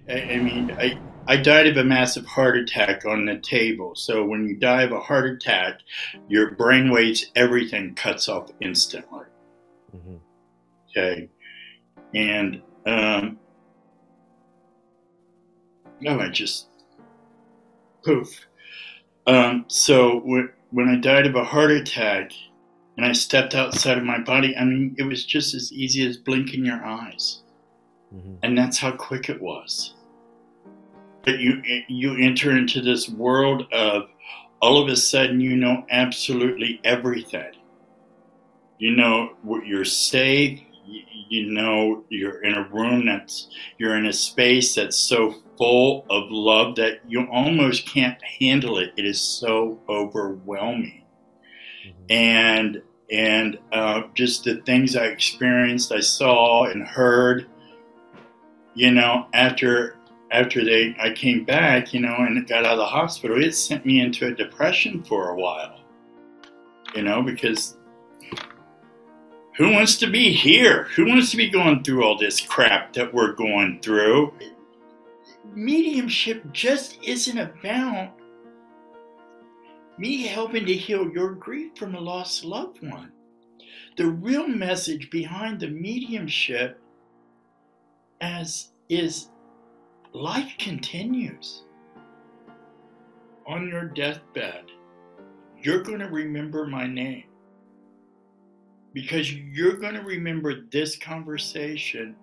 I mean, I died of a massive heart attack on the table. So when you die of a heart attack, your brain waves, everything cuts off instantly. Hmm. Okay. And, no, I just poof. When I died of a heart attack and I stepped outside of my body, I mean, it was just as easy as blinking your eyes. Hmm. And that's how quick it was. But you enter into this world of all of a sudden you know absolutely everything. You know you're safe. You know you're in a room you're in a space that's so full of love that you almost can't handle it. It is so overwhelming. Hmm. And just the things I experienced, I saw and heard, after I came back, and got out of the hospital, it sent me into a depression for a while, because who wants to be here? Who wants to be going through all this crap that we're going through? Mediumship just isn't about me helping to heal your grief from a lost loved one. The real message behind the mediumship is life continues. On your deathbed, you're going to remember my name because you're going to remember this conversation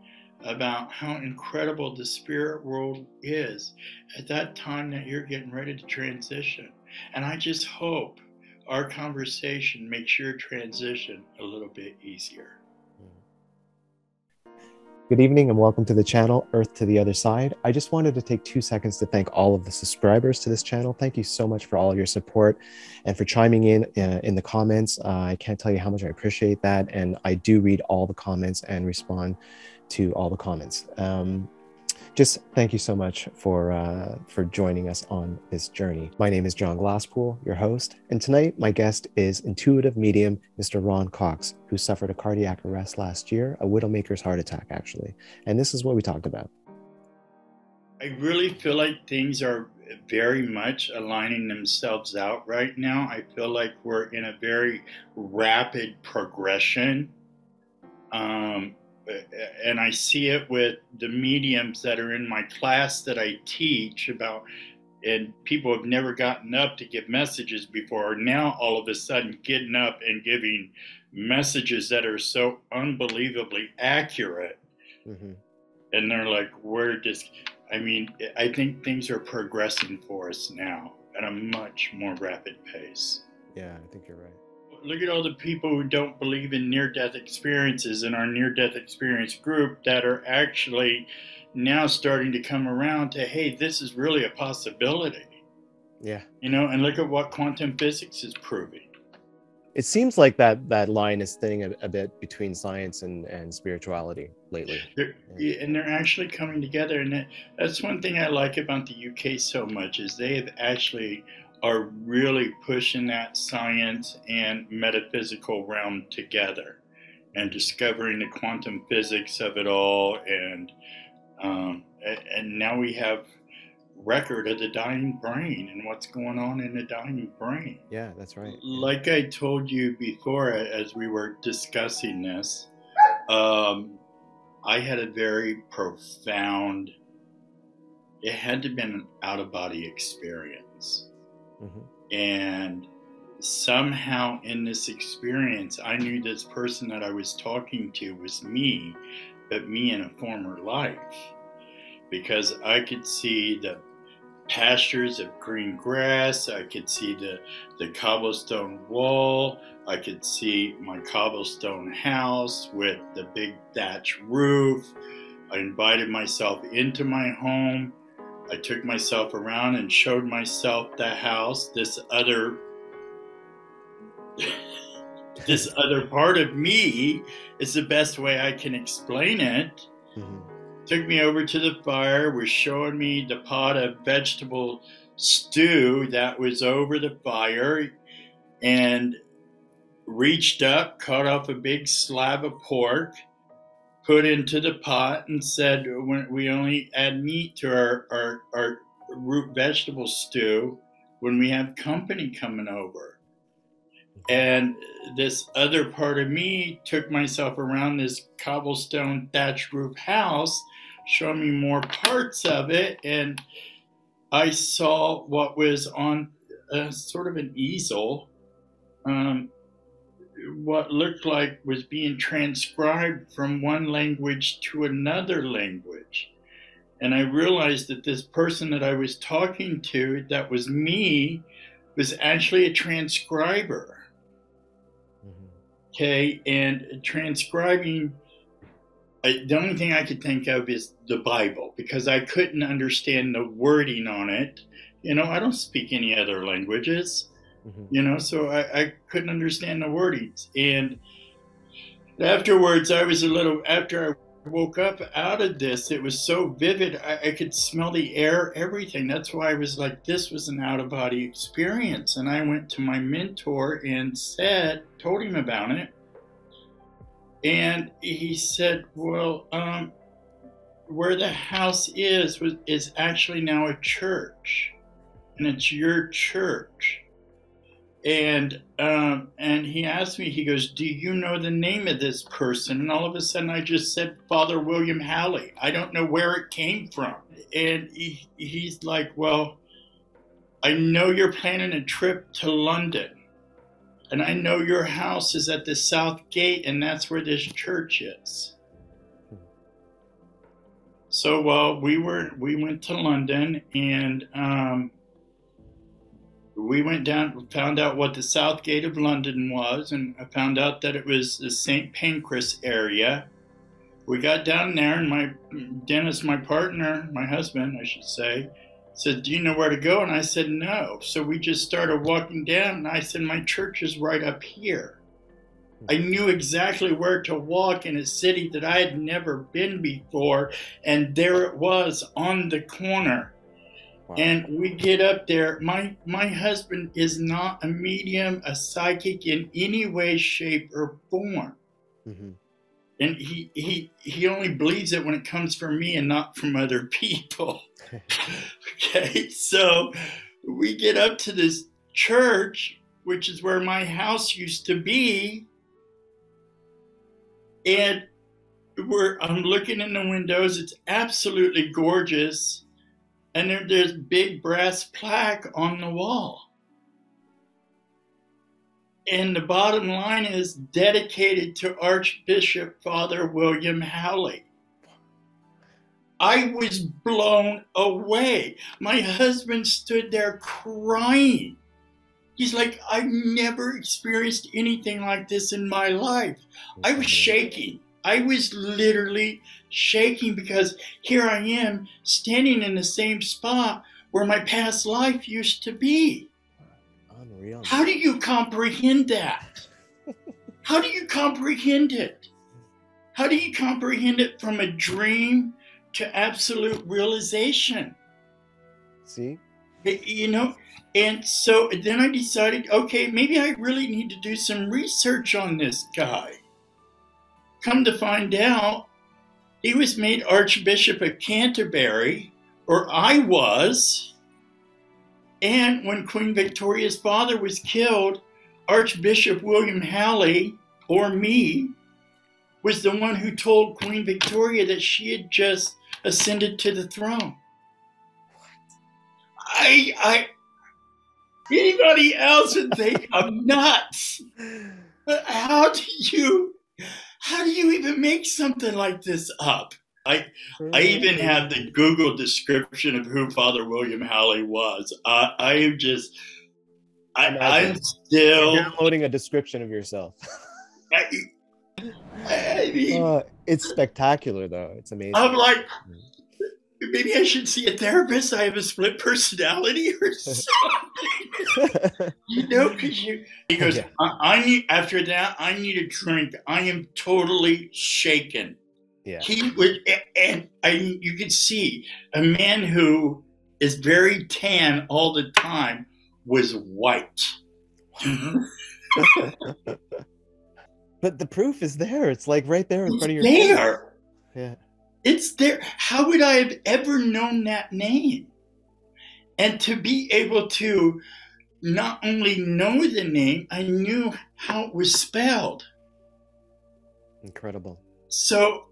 about how incredible the spirit world is at that time that you're getting ready to transition. And I just hope our conversation makes your transition a little bit easier. Good evening and welcome to the channel, Earth to the Other Side. I just wanted to take 2 seconds to thank all of the subscribers to this channel. Thank you so much for all your support and for chiming in the comments. I can't tell you how much I appreciate that. And I do read all the comments and respond to all the comments. Just thank you so much for joining us on this journey. My name is John Glasspool, your host, and tonight my guest is intuitive medium Mr. Ron Cox, who suffered a cardiac arrest last year, a widowmaker's heart attack, actually. And this is what we talked about. I really feel like things are very much aligning themselves out right now. I feel like we're in a very rapid progression. And I see it with the mediums that are in my class that I teach about, and people have never gotten up to give messages before, are now all of a sudden getting up and giving messages that are so unbelievably accurate. Mm-hmm. And they're like, I think things are progressing for us now at a much more rapid pace. Yeah, I think you're right. Look at all the people who don't believe in near-death experiences in our near-death experience group that are actually now starting to come around to, hey, this is really a possibility. Yeah. And look at what quantum physics is proving. It seems like that line is thinning a bit between science and spirituality lately. They're actually coming together, and that's one thing I like about the UK so much is they have actually are really pushing that science and metaphysical realm together and discovering the quantum physics of it all, and now we have record of the dying brain and what's going on in the dying brain. Yeah, that's right. Like I told you before as we were discussing this, I had a very profound, it had to have been an out-of-body experience. Mm-hmm. And somehow in this experience, I knew this person that I was talking to was me, but me in a former life. Because I could see the pastures of green grass, I could see the cobblestone wall, I could see my cobblestone house with the big thatch roof. I invited myself into my home. I took myself around and showed myself the house. This other part of me is the best way I can explain it. Mm-hmm. Took me over to the fire, was showing me the pot of vegetable stew that was over the fire, and reached up, cut off a big slab of pork, put into the pot and said, when we only add meat to our root vegetable stew when we have company coming over. And this other part of me took myself around this cobblestone thatched roof house, showing me more parts of it. And I saw what was on a sort of an easel, what looked like was being transcribed from one language to another language. And I realized that this person that I was talking to, that was me, was actually a transcriber. Okay, and transcribing, the only thing I could think of is the Bible, because I couldn't understand the wording on it. You know, I don't speak any other languages, you know, so I couldn't understand the wordings. And afterwards, after I woke up out of this, it was so vivid, I could smell the air, everything. That's why I was like, this was an out-of-body experience. And I went to my mentor and told him about it. And he said, well, where the house is actually now a church, and it's your church. And he asked me, he goes, do you know the name of this person? And all of a sudden I just said, Father William Halley. I don't know where it came from. And he's like, well, I know you're planning a trip to London. And I know your house is at the South Gate, and that's where this church is. So we went to London, and we went down, found out what the South Gate of London was, and I found out that it was the St. Pancras area. We got down there, and Dennis, my partner, my husband, I should say, said, do you know where to go? And I said, no. So we just started walking down, and I said, my church is right up here. I knew exactly where to walk in a city that I had never been before, and there it was on the corner. Wow. And we get up there. My husband is not a medium, a psychic in any way, shape, or form. Mm-hmm. And he only believes it when it comes from me and not from other people. Okay, so we get up to this church, which is where my house used to be, and I'm looking in the windows. It's absolutely gorgeous, and there's a big brass plaque on the wall. And the bottom line is dedicated to Archbishop Father William Halley. I was blown away. My husband stood there crying. He's like, I've never experienced anything like this in my life. I was shaking. I was literally shaking, because here I am standing in the same spot where my past life used to be. Unreal. How do you comprehend that? How do you comprehend it? How do you comprehend it from a dream to absolute realization? See? You know, and so then I decided, okay, maybe I really need to do some research on this guy. Come to find out, he was made Archbishop of Canterbury, or I was. And when Queen Victoria's father was killed, Archbishop William Halley, or me, was the one who told Queen Victoria that she had just ascended to the throne. Anybody else would think I'm nuts. But how do you even make something like this up? I even have the Google description of who Father William Halley was. I'm still downloading a description of yourself. I mean, it's spectacular, though. It's amazing. I'm like, maybe I should see a therapist. I have a split personality or something. You know, because he goes, yeah. After that, I need a drink. I am totally shaken. Yeah. He would, and you could see a man who is very tan all the time was white. But the proof is there. It's like right there in front of your face. Yeah. It's there. How would I have ever known that name? And to be able to not only know the name, I knew how it was spelled. Incredible. So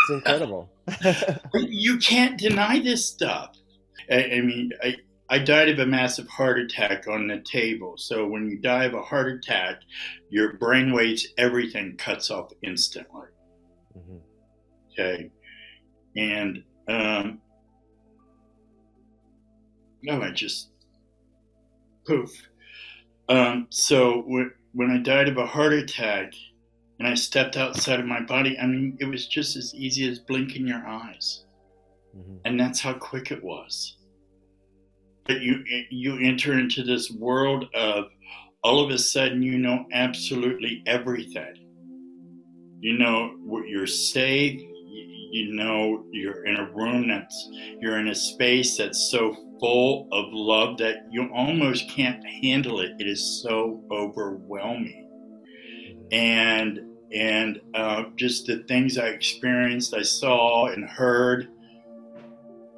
It's incredible. you can't deny this stuff. I mean, I died of a massive heart attack on the table. So when you die of a heart attack, your brain waves, everything cuts off instantly. Mm-hmm. Okay. And, I just poof. So when I died of a heart attack and I stepped outside of my body, I mean, it was just as easy as blinking your eyes. Mm-hmm. And that's how quick it was. But you enter into this world of, all of a sudden, you know absolutely everything. You know you're safe. You know you're in a room you're in a space that's so full of love that you almost can't handle it. It is so overwhelming. And just the things I experienced, I saw and heard,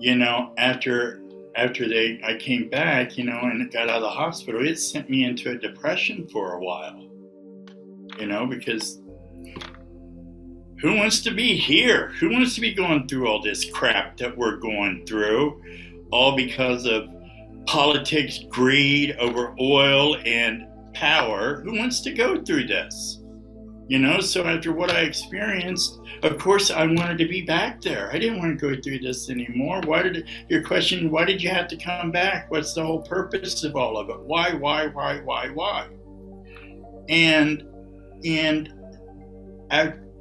you know, after I came back, you know, and got out of the hospital, it sent me into a depression for a while, you know, because who wants to be here? Who wants to be going through all this crap that we're going through, all because of politics, greed over oil and power? Who wants to go through this? You know, so after what I experienced, of course, I wanted to be back there. I didn't want to go through this anymore. Your question, why did you have to come back? What's the whole purpose of all of it? Why? And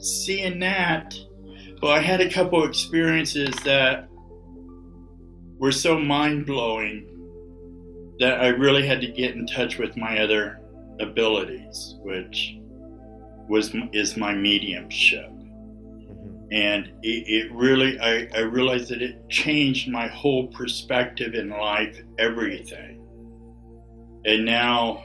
seeing that, well, I had a couple experiences that were so mind-blowing that I really had to get in touch with my other abilities, which is my mediumship. Mm-hmm. And it really, I realized that it changed my whole perspective in life, everything. And now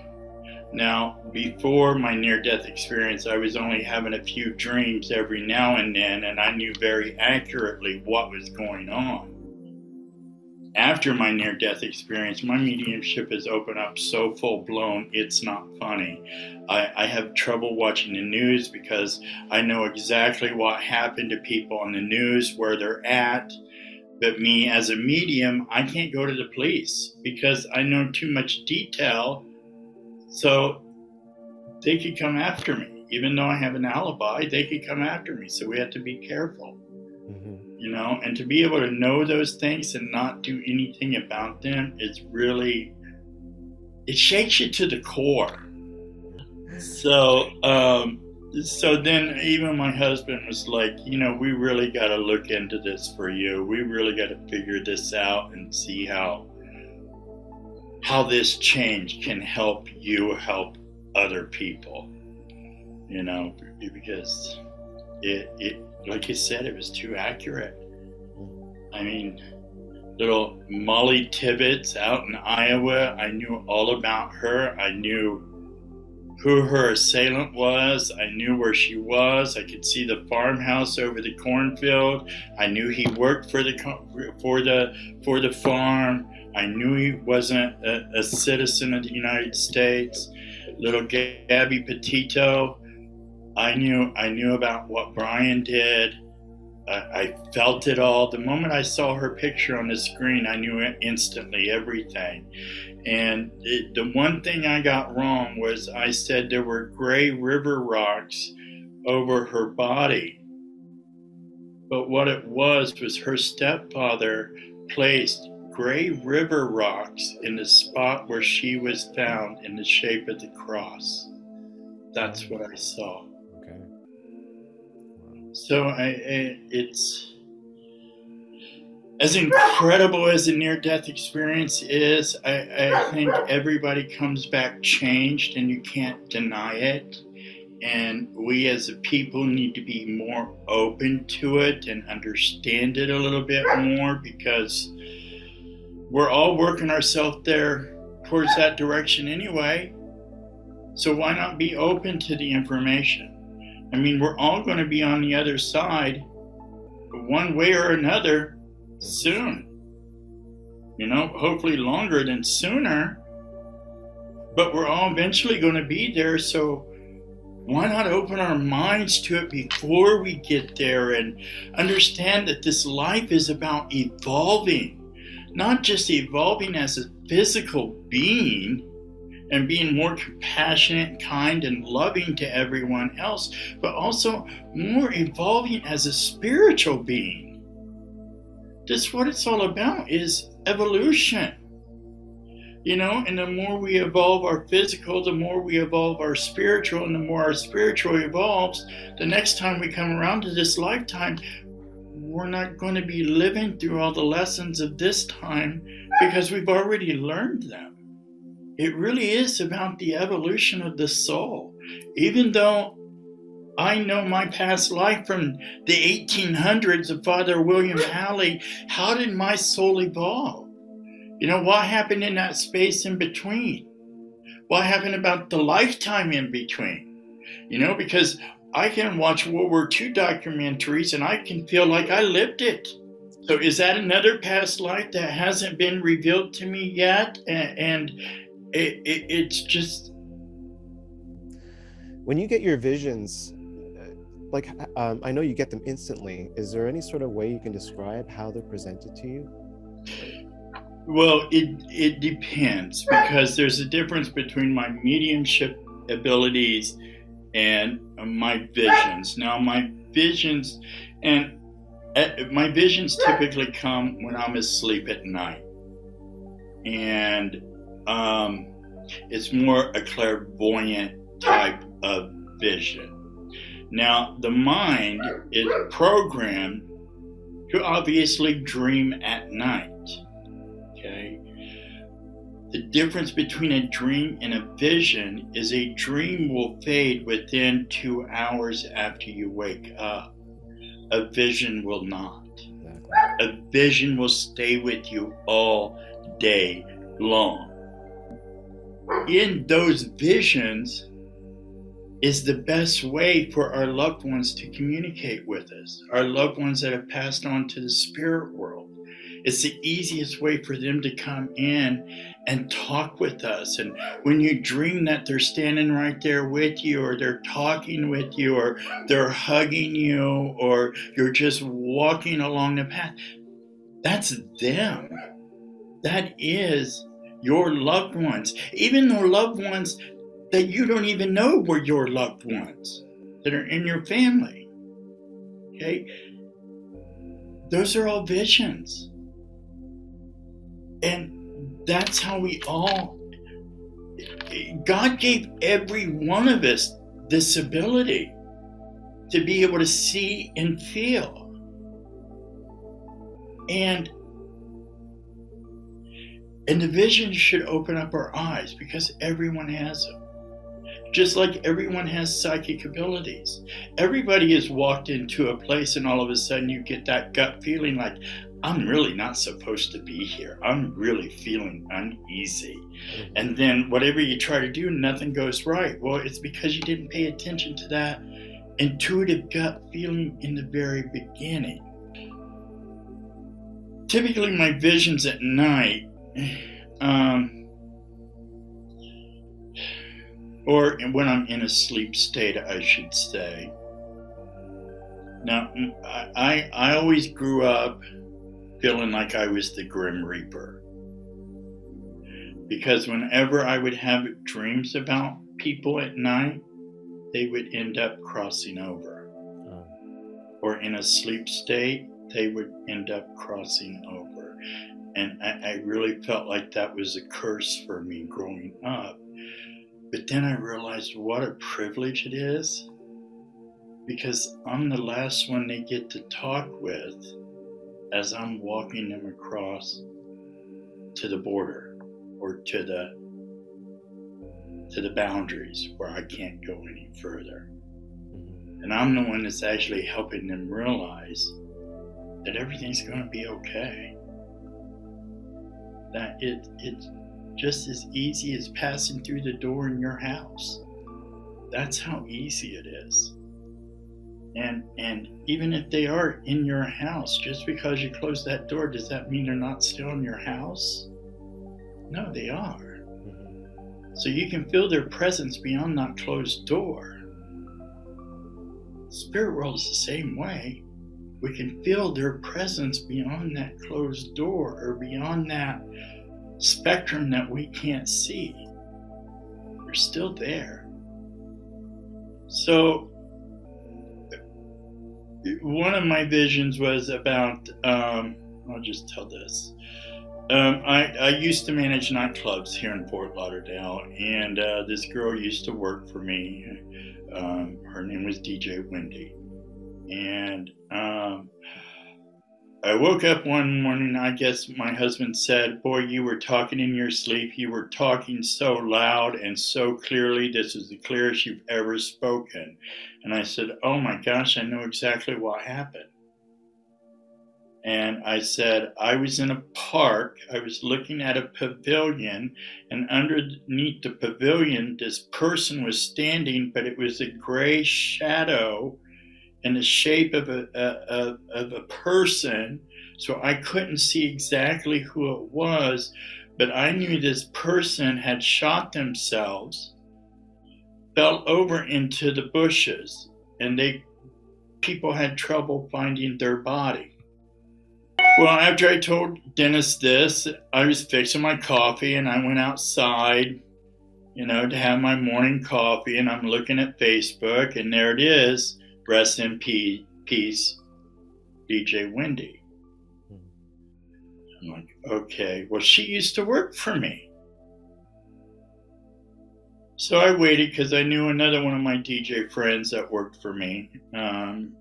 before my near-death experience, I was only having a few dreams every now and then, and I knew very accurately what was going on. After my near-death experience, my mediumship has opened up so full-blown, it's not funny. I have trouble watching the news because I know exactly what happened to people on the news, where they're at. But me, as a medium, I can't go to the police because I know too much detail. So they could come after me. Even though I have an alibi, they could come after me. So we have to be careful. Mm-hmm. You know, and to be able to know those things and not do anything about them is really, it shakes you to the core. So then even my husband was like, you know, we really got to look into this for you. We really got to figure this out and see how this change can help you help other people, you know, because it like you said, it was too accurate. I mean, little Molly Tibbetts out in Iowa, I knew all about her. I knew who her assailant was. I knew where she was. I could see the farmhouse over the cornfield. I knew he worked for the farm. I knew he wasn't a citizen of the United States. Little Gabby Petito, I knew about what Brian did. I felt it all. The moment I saw her picture on the screen, I knew it instantly, everything. And the one thing I got wrong was I said there were gray river rocks over her body. But what it was her stepfather placed gray river rocks in the spot where she was found in the shape of the cross. That's what I saw. Okay. Wow. So it's as incredible as a near-death experience is. I think everybody comes back changed, and you can't deny it. And we as a people need to be more open to it and understand it a little bit more, because we're all working ourselves there towards that direction anyway. So why not be open to the information? I mean, we're all going to be on the other side one way or another soon. You know, hopefully longer than sooner. But we're all eventually going to be there. So why not open our minds to it before we get there and understand that this life is about evolving, not just evolving as a physical being and being more compassionate, kind, and loving to everyone else, but also more evolving as a spiritual being. That's what it's all about, is evolution. You know, and the more we evolve our physical, the more we evolve our spiritual, and the more our spiritual evolves, the next time we come around to this lifetime, we're not going to be living through all the lessons of this time because we've already learned them. It really is about the evolution of the soul. Even though I know my past life from the 1800s of Father William Halley, how did my soul evolve? You know, what happened in that space in between? What happened about the lifetime in between? You know, because I can watch World War II documentaries and I can feel like I lived it. So is that another past life that hasn't been revealed to me yet? And it's just... When you get your visions, like, I know you get them instantly. Is there any sort of way you can describe how they're presented to you? Well, it depends, because there's a difference between my mediumship abilities and my visions. Now, my visions typically come when I'm asleep at night. And it's more a clairvoyant type of vision. Now, the mind is programmed to obviously dream at night. Okay. The difference between a dream and a vision is a dream will fade within 2 hours after you wake up. A vision will not. A vision will stay with you all day long. In those visions is the best way for our loved ones to communicate with us, our loved ones that have passed on to the spirit world. It's the easiest way for them to come in and talk with us. And when you dream that they're standing right there with you, or they're talking with you, or they're hugging you, or you're just walking along the path, that's them. That is your loved ones. Even the loved ones that you don't even know were your loved ones, that are in your family. Okay? Those are all visions. And that's how we all... God gave every one of us this ability to be able to see and feel. And the vision should open up our eyes, because everyone has them. Just like everyone has psychic abilities. Everybody has walked into a place and all of a sudden you get that gut feeling like, I'm really not supposed to be here. I'm really feeling uneasy. And then whatever you try to do, nothing goes right. Well, it's because you didn't pay attention to that intuitive gut feeling in the very beginning. Typically my visions at night, or when I'm in a sleep state, I should say. Now, I always grew up feeling like I was the Grim Reaper. Because whenever I would have dreams about people at night, they would end up crossing over. Or in a sleep state, they would end up crossing over. And I really felt like that was a curse for me growing up. But then I realized what a privilege it is, because I'm the last one they get to talk with as I'm walking them across to the border, or to the boundaries where I can't go any further. And I'm the one that's actually helping them realize that everything's going to be okay. That it's just as easy as passing through the door in your house. That's how easy it is. And even if they are in your house, just because you close that door, does that mean they're not still in your house? No, they are. So you can feel their presence beyond that closed door. Spirit world is the same way. We can feel their presence beyond that closed door, or beyond that spectrum that we can't see. They're still there. So one of my visions was about, I'll just tell this. I used to manage nightclubs here in Fort Lauderdale, and this girl used to work for me. Her name was DJ Wendy. And I woke up one morning, I guess my husband said, "Boy, you were talking in your sleep. You were talking so loud and so clearly. This is the clearest you've ever spoken." And I said, "Oh my gosh, I know exactly what happened." And I said, I was in a park, I was looking at a pavilion, and underneath the pavilion, this person was standing, but it was a gray shadow in the shape of a person. So I couldn't see exactly who it was, but I knew this person had shot themselves, fell over into the bushes, and people had trouble finding their body. Well, after I told Dennis this, I was fixing my coffee, and I went outside, to have my morning coffee, and I'm looking at Facebook, and there it is, rest in peace, DJ Wendy. I'm like, okay, well, she used to work for me. So I waited because I knew another one of my DJ friends that worked for me.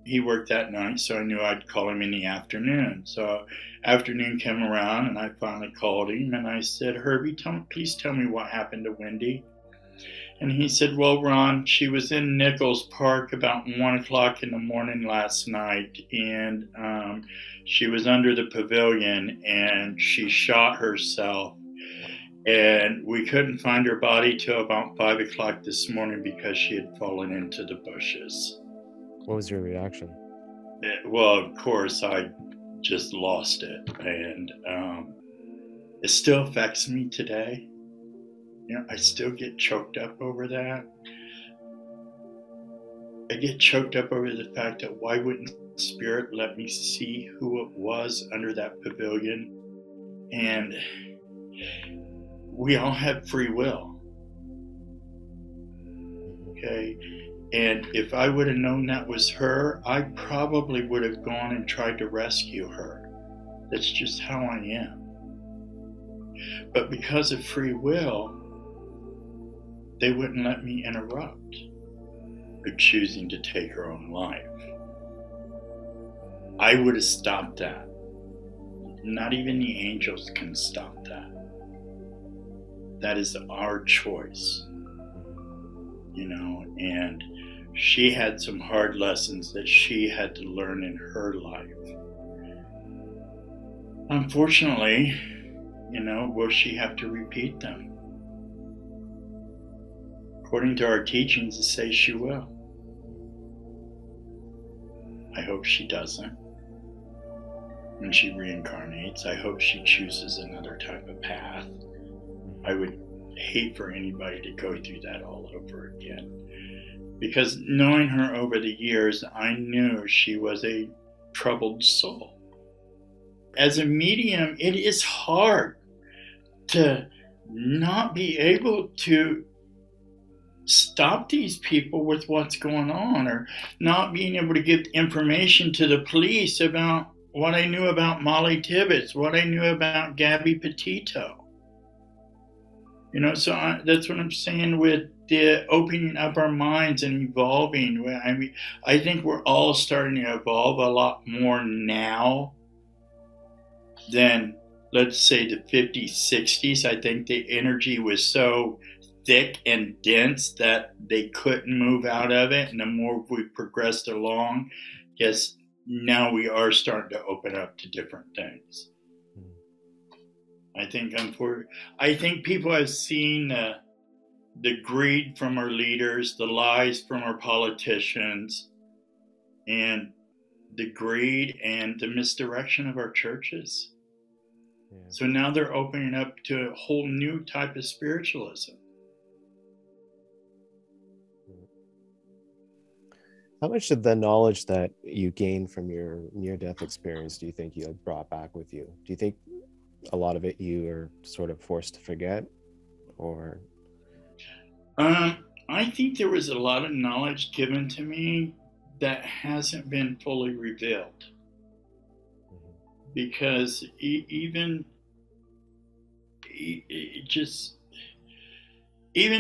He worked that night, so I knew I'd call him in the afternoon. So afternoon came around, and I finally called him, and I said, "Herbie, please tell me what happened to Wendy." And he said, "Well, Ron, she was in Nichols Park about 1 o'clock in the morning last night, and she was under the pavilion, and she shot herself. And we couldn't find her body till about 5 o'clock this morning because she had fallen into the bushes." What was your reaction? Well, of course, I just lost it. And it still affects me today. I still get choked up over that. I get choked up over the fact that why wouldn't Spirit let me see who it was under that pavilion? And we all have free will. Okay? And if I would have known that was her, I probably would have gone and tried to rescue her. That's just how I am. But because of free will, they wouldn't let me interrupt her choosing to take her own life. I would have stopped that. Not even the angels can stop that. That is our choice, and she had some hard lessons that she had to learn in her life. Unfortunately, will she have to repeat them? According to our teachings, it says she will. I hope she doesn't. When she reincarnates, I hope she chooses another type of path. I would hate for anybody to go through that all over again. Because knowing her over the years, I knew she was a troubled soul. As a medium, it is hard to not be able to stop these people with what's going on, or not being able to give information to the police about what I knew about Molly Tibbetts, what I knew about Gabby Petito. So that's what I'm saying with the opening up our minds and evolving. I think we're all starting to evolve a lot more now than, let's say, the 50s, 60s. I think the energy was so thick and dense that they couldn't move out of it. And the more we progressed along, yes, now we are starting to open up to different things. I think people have seen the greed from our leaders, the lies from our politicians, and the greed and the misdirection of our churches. Yeah. So now they're opening up to a whole new type of spiritualism. How much of the knowledge that you gained from your near-death experience do you think you had brought back with you? Do you think a lot of it you are sort of forced to forget, or? I think there was a lot of knowledge given to me that hasn't been fully revealed. Because even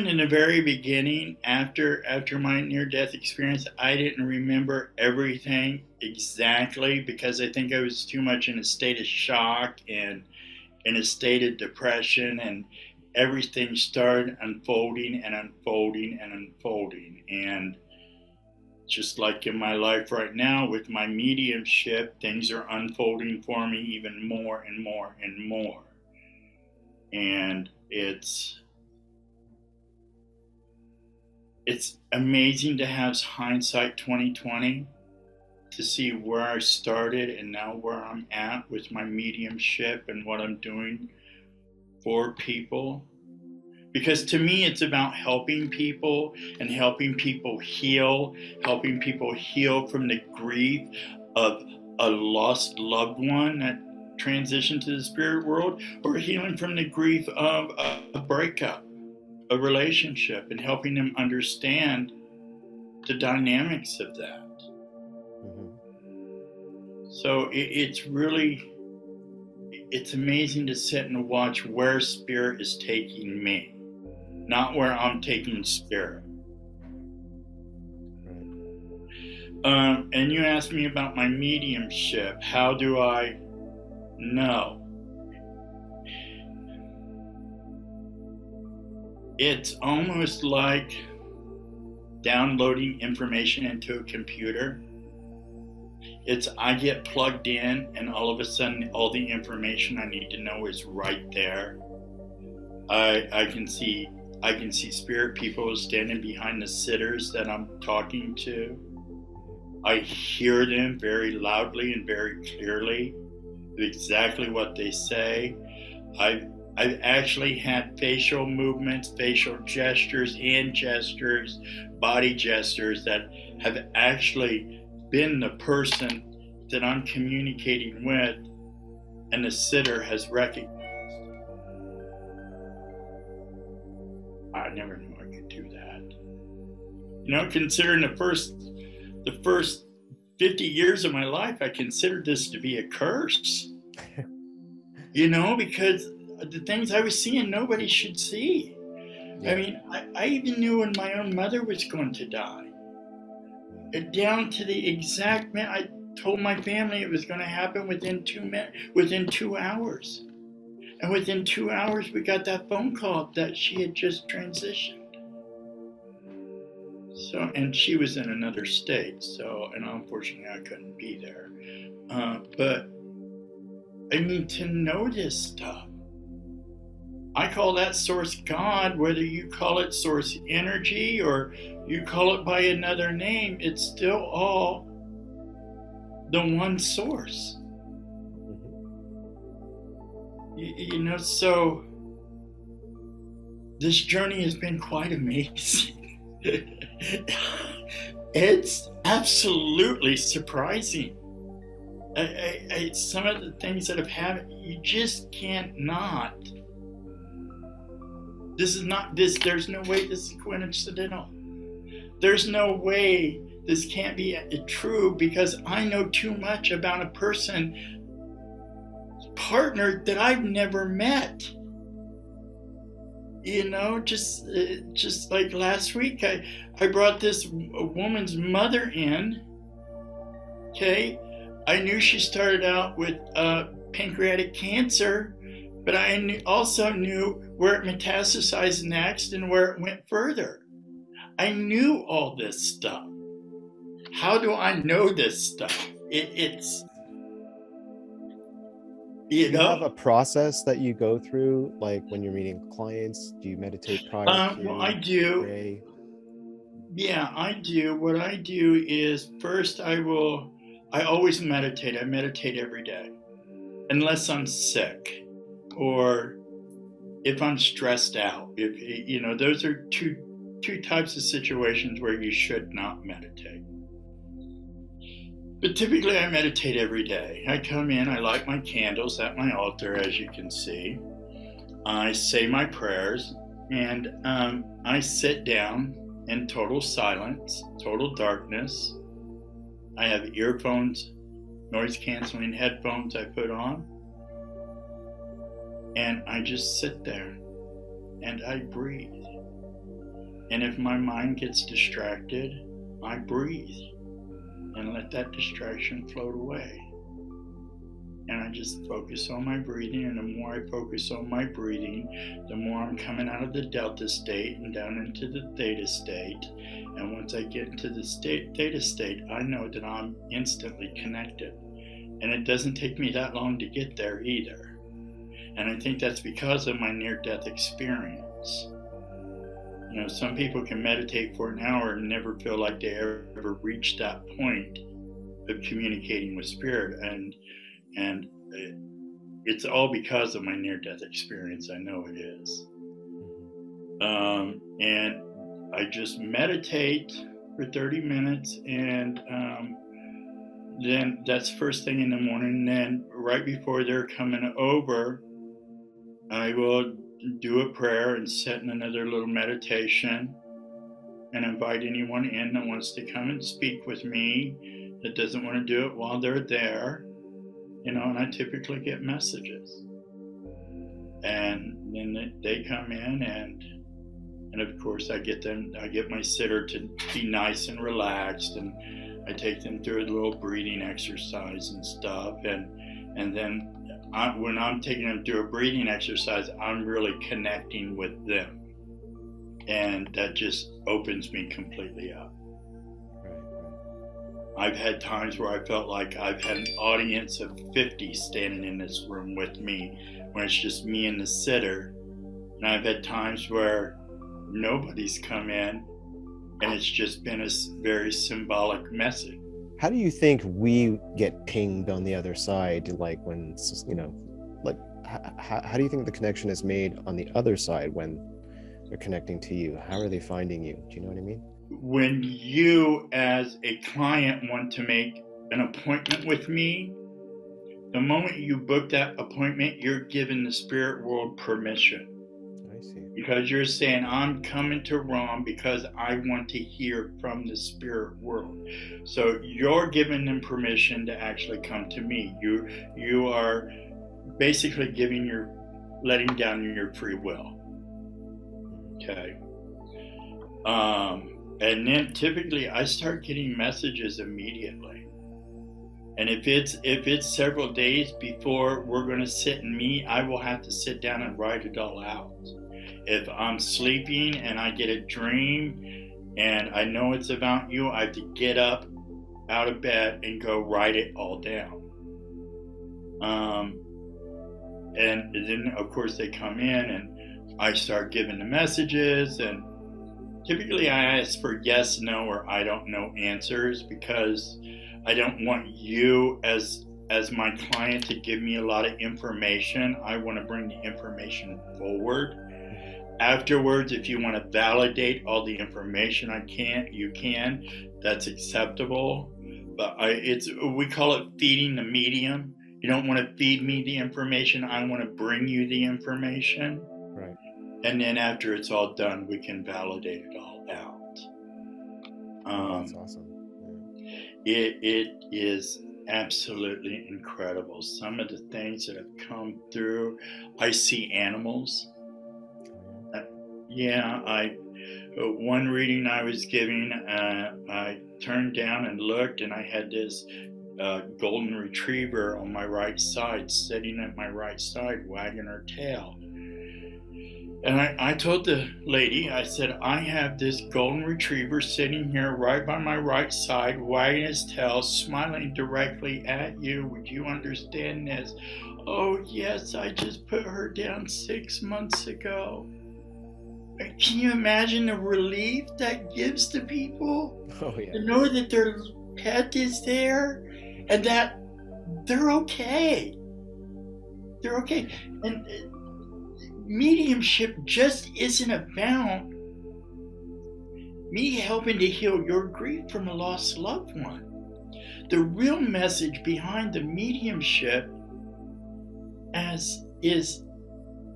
in the very beginning, after my near-death experience, I didn't remember everything exactly, because I think I was too much in a state of shock and in a state of depression, and everything started unfolding and unfolding and unfolding. And just like in my life right now with my mediumship, things are unfolding for me even more and more and more. And it's amazing to have hindsight 2020 to see where I started and now where I'm at with my mediumship and what I'm doing for people. Because to me, it's about helping people and helping people heal from the grief of a lost loved one that transitioned to the spirit world, or healing from the grief of a breakup, a relationship, and helping them understand the dynamics of that. So it's amazing to sit and watch where spirit is taking me, not where I'm taking spirit. And you asked me about my mediumship. How do I know? It's almost like downloading information into a computer. I get plugged in, and all of a sudden all the information I need to know is right there. I can see spirit people standing behind the sitters that I'm talking to. I hear them very loudly and very clearly, exactly what they say. I've actually had facial movements, facial gestures, hand gestures, body gestures that have actually been the person that I'm communicating with, and the sitter has recognized. I never knew I could do that. You know, considering the first 50 years of my life, I considered this to be a curse. You know, because the things I was seeing, nobody should see. Yeah. I mean, I even knew when my own mother was going to die. Down to the exact minute. I told my family it was going to happen within 2 hours. And within 2 hours, we got that phone call that she had just transitioned. So, and she was in another state. So, and unfortunately, I couldn't be there. But I mean, to know this stuff, I call that source God. Whether you call it source energy or you call it by another name, it's still all the one source. You know, so this journey has been quite amazing. It's absolutely surprising. Some of the things that have happened, you just can't not. There's no way this is coincidental. There's no way this can't be true, because I know too much about a person, partner that I've never met. You know, just like last week, I brought this woman's mother in. Okay, I knew she started out with pancreatic cancer, but I also knew where it metastasized next and where it went further. I knew all this stuff. How do I know this stuff? It's you know, have a process that you go through, like when you're meeting clients? Do you meditate prior to? Well, I do. Pray? Yeah, I do. What I do is first I always meditate. I meditate every day, unless I'm sick or if I'm stressed out. If you know, those are two types of situations where you should not meditate. But typically I meditate every day. I come in, I light my candles at my altar, as you can see. I say my prayers, and I sit down in total silence, total darkness. I have earphones, noise canceling headphones I put on, and I just sit there and I breathe. And if my mind gets distracted, I breathe and let that distraction float away. And I just focus on my breathing, and the more I focus on my breathing, the more I'm coming out of the delta state and down into the theta state. And once I get into the theta state, I know that I'm instantly connected. And it doesn't take me that long to get there either. And I think that's because of my near-death experience. You know, some people can meditate for an hour and never feel like they ever reached that point of communicating with spirit. And it's all because of my near-death experience. I know it is. And I just meditate for 30 minutes, and then that's first thing in the morning. And then right before they're coming over, I will do a prayer and set in another little meditation and invite anyone in that wants to come and speak with me that doesn't want to do it while they're there. You know, and I typically get messages, and then they come in, and of course I get my sitter to be nice and relaxed, and I take them through a little breathing exercise and stuff, and then when I'm taking them through a breathing exercise, I'm really connecting with them, and that just opens me completely up. I've had times where I felt like I've had an audience of 50 standing in this room with me when it's just me and the sitter. And I've had times where nobody's come in and it's just been a very symbolic message. How do you think we get pinged on the other side? Like when, you know, like how do you think the connection is made on the other side when they're connecting to you? How are they finding you? Do you know what I mean? When you as a client want to make an appointment with me, the moment you book that appointment, you're giving the spirit world permission. I see. Because you're saying, I'm coming to Ron because I want to hear from the spirit world. So you're giving them permission to actually come to me. You are basically letting down your free will. Okay. And then typically I start getting messages immediately. And if it's several days before we're going to sit and meet, I will have to sit down and write it all out. If I'm sleeping and I get a dream and I know it's about you, I have to get up out of bed and go write it all down. And then of course they come in and I start giving the messages, and typically I ask for yes, no, or I don't know answers, because I don't want you as my client to give me a lot of information. I want to bring the information forward. Afterwards, if you want to validate all the information you can, that's acceptable. But we call it feeding the medium. You don't want to feed me the information. I want to bring you the information. Right. And then after it's all done, we can validate it all out. That's awesome. Yeah. It is absolutely incredible. Some of the things that have come through. I see animals. One reading I was giving, I turned down and looked, and I had this golden retriever on my right side, sitting at my right side, wagging her tail. And I told the lady, I said, I have this golden retriever sitting here right by my right side, wagging his tail, smiling directly at you. Would you understand this? Oh, yes, I just put her down 6 months ago. Can you imagine the relief that gives to people? Oh yeah. To know that their pet is there and that they're okay. They're okay. And mediumship just isn't about me helping to heal your grief from a lost loved one. The real message behind the mediumship is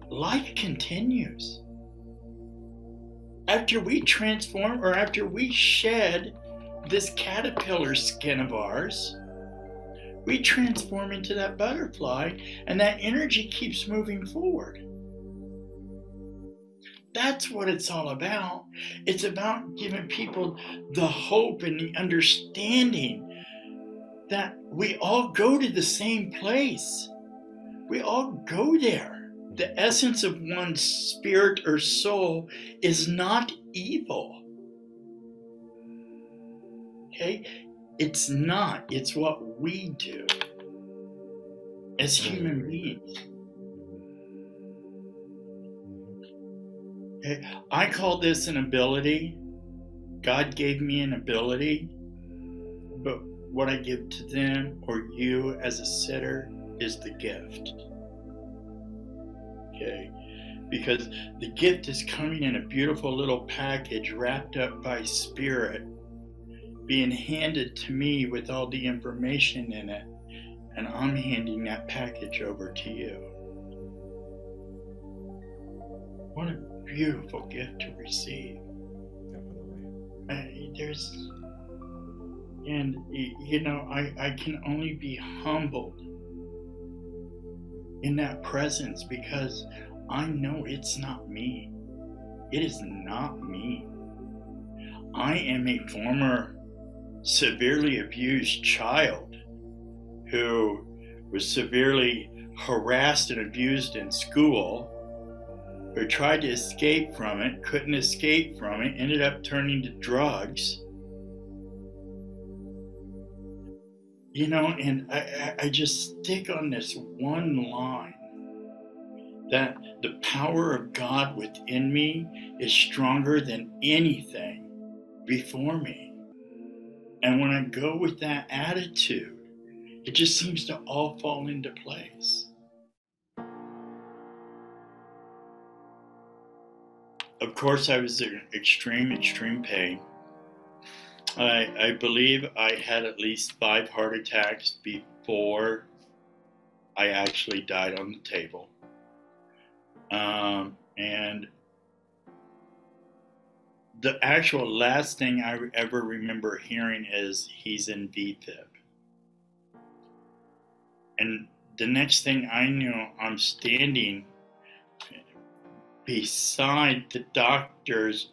life continues. After we transform, or after we shed this caterpillar skin of ours, we transform into that butterfly, and that energy keeps moving forward. That's what it's all about. It's about giving people the hope and the understanding that we all go to the same place. We all go there. The essence of one's spirit or soul is not evil. Okay? It's not. It's what we do as human beings. Okay? I call this an ability. God gave me an ability, but what I give to them or you as a sitter is the gift. Okay? Because the gift is coming in a beautiful little package wrapped up by spirit, being handed to me with all the information in it, and I'm handing that package over to you. What a beautiful gift to receive. I can only be humbled in that presence because I know it's not me. It is not me. I am a former severely abused child who was severely harassed and abused in school, who tried to escape from it, couldn't escape from it, ended up turning to drugs. And I just stick on this one line, that the power of God within me is stronger than anything before me. And when I go with that attitude, it just seems to all fall into place. Of course, I was in extreme pain. I believe I had at least 5 heart attacks before I actually died on the table. And the actual last thing I ever remember hearing is he's in VFib. And the next thing I knew, I'm standing beside the doctors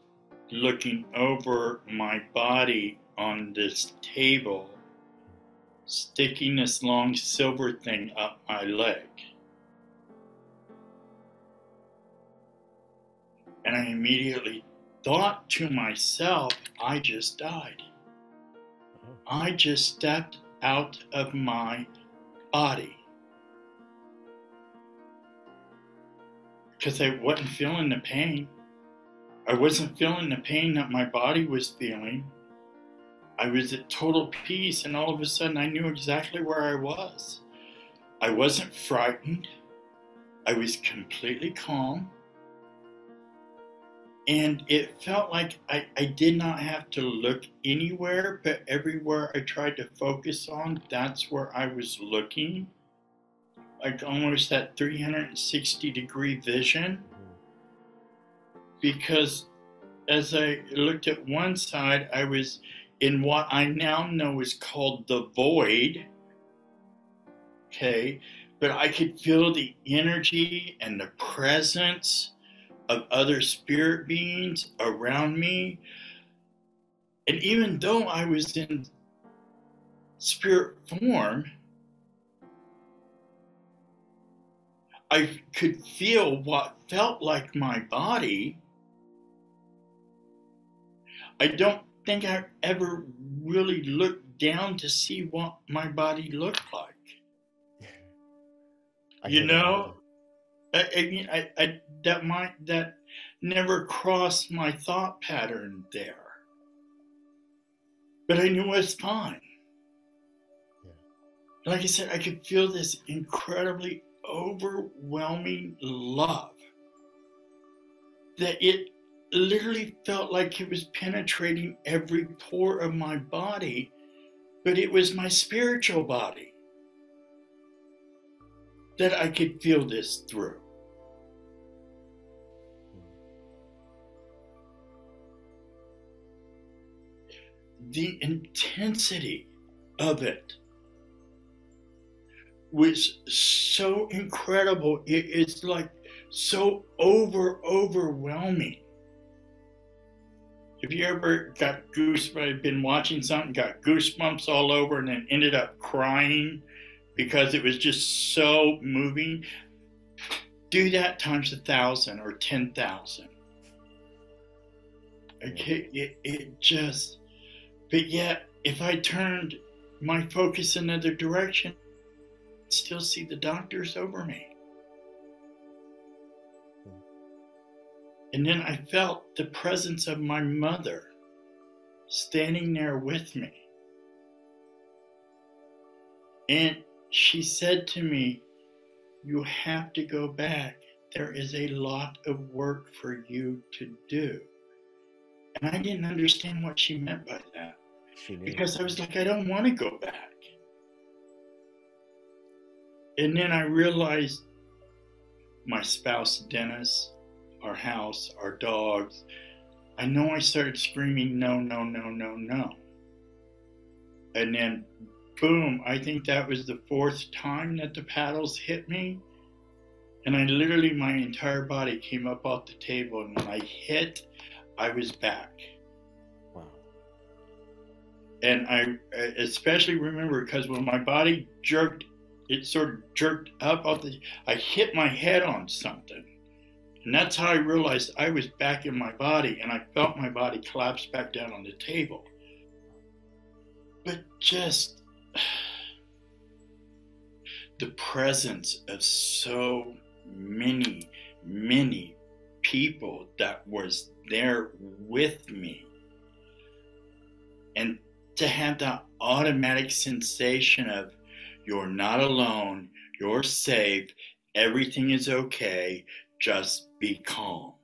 looking over my body on this table, sticking this long silver thing up my leg. And I immediately thought to myself, I just died. I just stepped out of my body. Because I wasn't feeling the pain. I wasn't feeling the pain that my body was feeling. I was at total peace, and all of a sudden I knew exactly where I was. I wasn't frightened. I was completely calm. And it felt like I did not have to look anywhere, but everywhere I tried to focus on, that's where I was looking. Like almost that 360-degree vision. Because as I looked at one side, I was in what I now know is called the void. Okay, but I could feel the energy and the presence of other spirit beings around me. And even though I was in spirit form, I could feel what felt like my body. I don't think I ever really looked down to see what my body looked like. You know? That never crossed my thought pattern there. But I knew it was fine. Yeah. Like I said, I could feel this incredibly overwhelming love that it literally felt like it was penetrating every pore of my body, but it was my spiritual body that I could feel this through. The intensity of it was so incredible. It's like so overwhelming. Have you ever got goosebumps, been watching something, got goosebumps all over, and then ended up crying because it was just so moving? Do that times 1,000 or 10,000. Okay, it just. But yet, if I turned my focus in another direction, I'd still see the doctors over me. And then I felt the presence of my mother standing there with me. And she said to me, "You have to go back. There is a lot of work for you to do." And I didn't understand what she meant by that. Because I was like, I don't want to go back. And then I realized my spouse, Dennis, our house, our dogs, I know I started screaming, no, no, no, no, no. And then, boom, I think that was the 4th time that the paddles hit me. And I literally, my entire body came up off the table. And when I hit, I was back. Wow. And I especially remember because when my body jerked, it sort of jerked up off I hit my head on something. And that's how I realized I was back in my body, and I felt my body collapse back down on the table. But just the presence of so many people that was there with me, and to have that automatic sensation of you're not alone, you're safe, everything is okay, just be calm.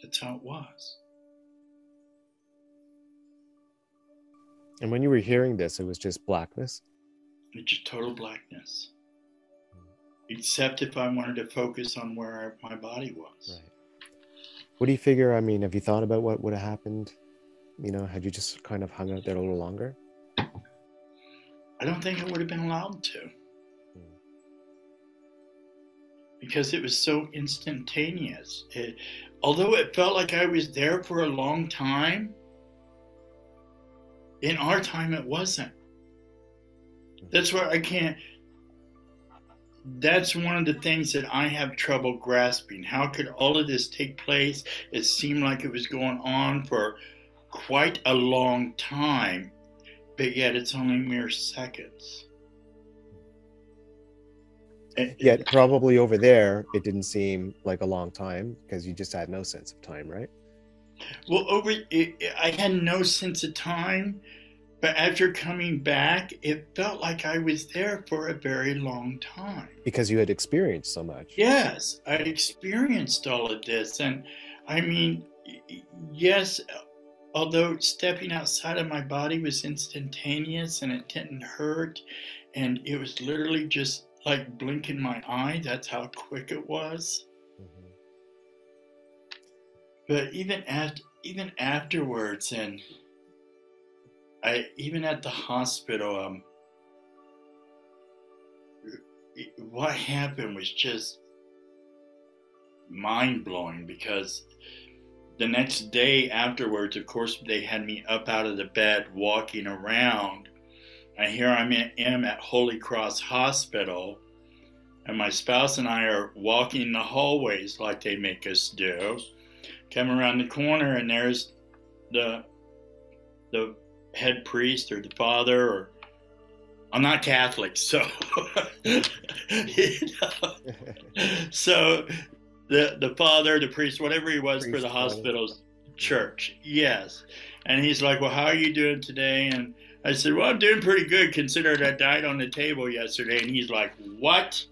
That's how it was. And when you were hearing this, it was just blackness? It's just total blackness. Except if I wanted to focus on where my body was. Right. What do you figure, I mean, have you thought about what would have happened? You know, had you just kind of hung out there a little longer? I don't think I would have been allowed to. Because it was so instantaneous. Although it felt like I was there for a long time, in our time it wasn't. That's where that's one of the things that I have trouble grasping. How could all of this take place? It seemed like it was going on for quite a long time, but yet it's only mere seconds. Yet probably over there, it didn't seem like a long time because you just had no sense of time, right? Well, I had no sense of time, but after coming back, it felt like I was there for a very long time. Because you had experienced so much. Yes, I'd experienced all of this. And I mean, yes, although stepping outside of my body was instantaneous and it didn't hurt, and it was literally just like blinking my eye, that's how quick it was. Mm-hmm. But even afterwards, and even at the hospital, what happened was just mind-blowing, because the next day afterwards, of course, they had me up out of the bed walking around. And here I am at Holy Cross Hospital, and my spouse and I are walking the hallways like they make us do. Come around the corner, and there's the head priest or the father, or I'm not Catholic, so you know. So the father, the priest, whatever he was for the hospital's church, yes. And he's like, well, how are you doing today? And I said, well, I'm doing pretty good considering I died on the table yesterday. And he's like, what?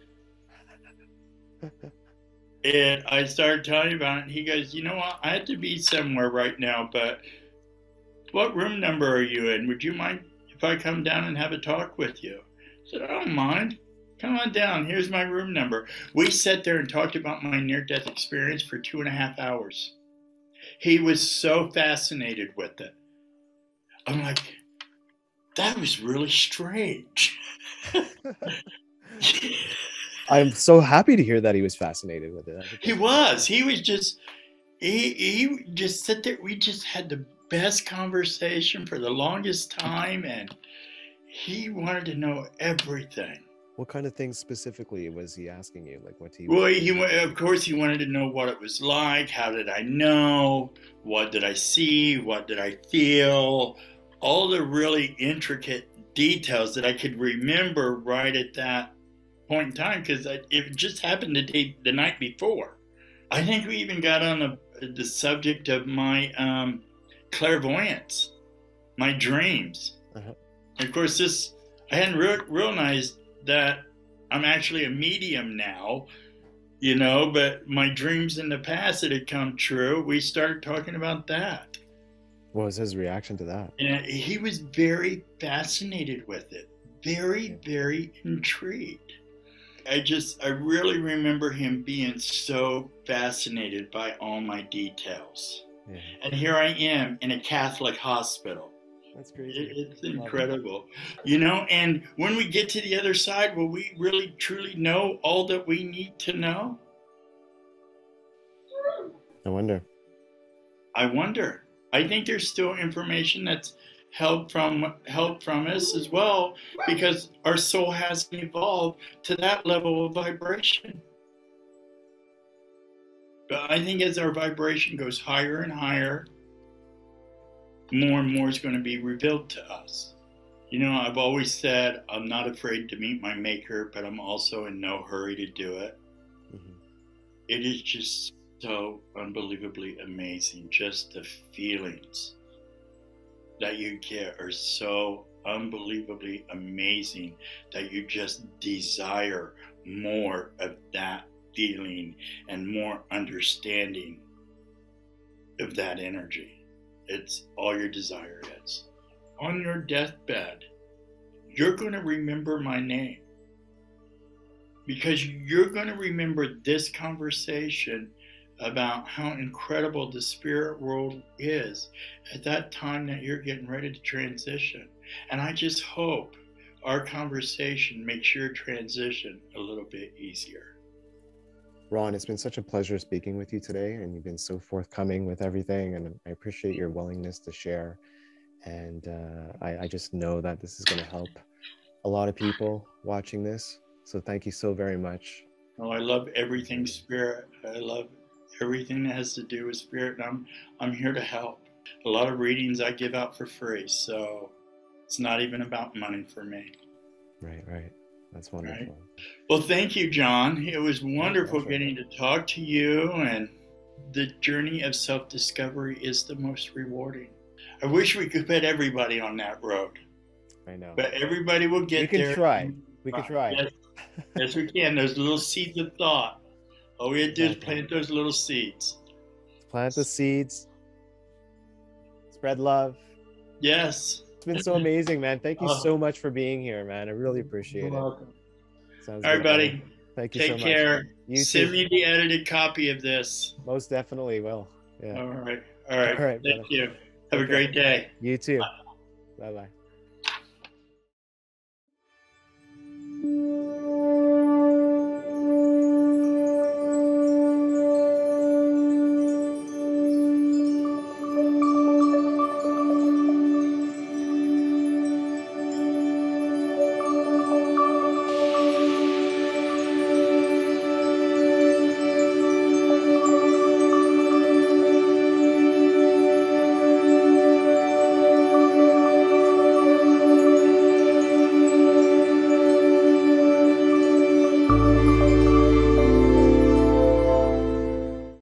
And I started telling him about it. And he goes, you know what? I have to be somewhere right now, but what room number are you in? Would you mind if I come down and have a talk with you? I said, I don't mind. Come on down. Here's my room number. We sat there and talked about my near-death experience for 2.5 hours. He was so fascinated with it. I'm like, that was really strange. I'm so happy to hear that he was fascinated with it. He was. He was just, he just sat there. We just had the best conversation for the longest time, and he wanted to know everything. What kind of things specifically was he asking you? Like, what he? Well, of course, he wanted to know what it was like. How did I know? What did I see? What did I feel? All the really intricate details that I could remember right at that point in time, because it just happened the night before. I think we even got on the subject of my clairvoyance, my dreams. Uh-huh. And of course, I hadn't realized that I'm actually a medium now, you know, but my dreams in the past that had come true, we started talking about that. What was his reaction to that? And he was very fascinated with it, very, very intrigued. I really remember him being so fascinated by all my details. Yeah. And here I am in a Catholic hospital. That's crazy. It's incredible. You know, and when we get to the other side, will we really truly know all that we need to know? I wonder. I think there's still information that's held from us as well, because our soul hasn't evolved to that level of vibration. But I think as our vibration goes higher and higher, more and more is going to be revealed to us. You know, I've always said I'm not afraid to meet my maker, but I'm also in no hurry to do it. Mm-hmm. It is just so unbelievably amazing. Just the feelings that you get are so unbelievably amazing that you just desire more of that feeling and more understanding of that energy. It's all your desire is. On your deathbed, you're going to remember my name, because you're going to remember this conversation about how incredible the spirit world is at that time that you're getting ready to transition. And I just hope our conversation makes your transition a little bit easier. Ron, it's been such a pleasure speaking with you today, and you've been so forthcoming with everything, and I appreciate your willingness to share. And I just know that this is going to help a lot of people watching this. So thank you so very much. Oh, I love everything spirit. I love everything that has to do with spirit, and I'm here to help. A lot of readings I give out for free, so it's not even about money for me. Right. That's wonderful. Right. Well, thank you, John. It was wonderful getting to talk to you, and the journey of self-discovery is the most rewarding. I wish we could put everybody on that road. I know. But everybody will get there. We can try. Yes, we can. Those little seeds of thought. All we have to do is plant those little seeds. Plant the seeds. Spread love. Yes. It's been so amazing, man. Thank you so much for being here, man. I really appreciate it. Welcome. Sounds all right, buddy. Thank you so much. Take care. You Send too. me the edited copy of this. Most definitely will. Yeah. All right. Thank you. Have a great day. You too. Bye-bye.